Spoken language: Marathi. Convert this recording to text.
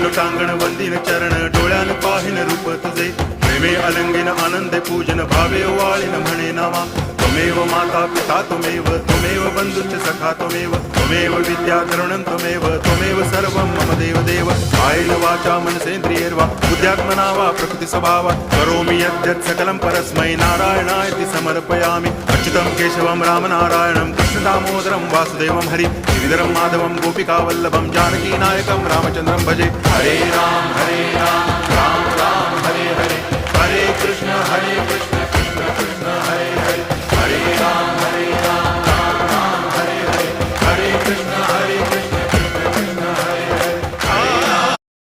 लोटांगण वंदिन चरण डोळ्यान पाहिन रूप तुझे प्रेमे अलंगिन आनंदे पूजन भावे वाळीन म्हणे नामा त्वमेव माता पिता त्वमेव बंधुश्च सखा त्वमेव विद्या तरुणं त्वमेव सर्वं मम देव कायेन वाचा मनसेन्द्रियैर्वा बुद्ध्यात्मना वा प्रकृति स्वभावात् करोमि यद्यत् सकलं परस्मै नारायणायति समर्पयामि अच्युतं केशवं रामनारायणं कृष्णदामोदरं वासुदेवं हरि गिरिधरं माधवं गोपिकावल्लभं जानकीनायकं रामचन्द्रं भजे हरे राम राम राम हरे हरे हरे कृष्ण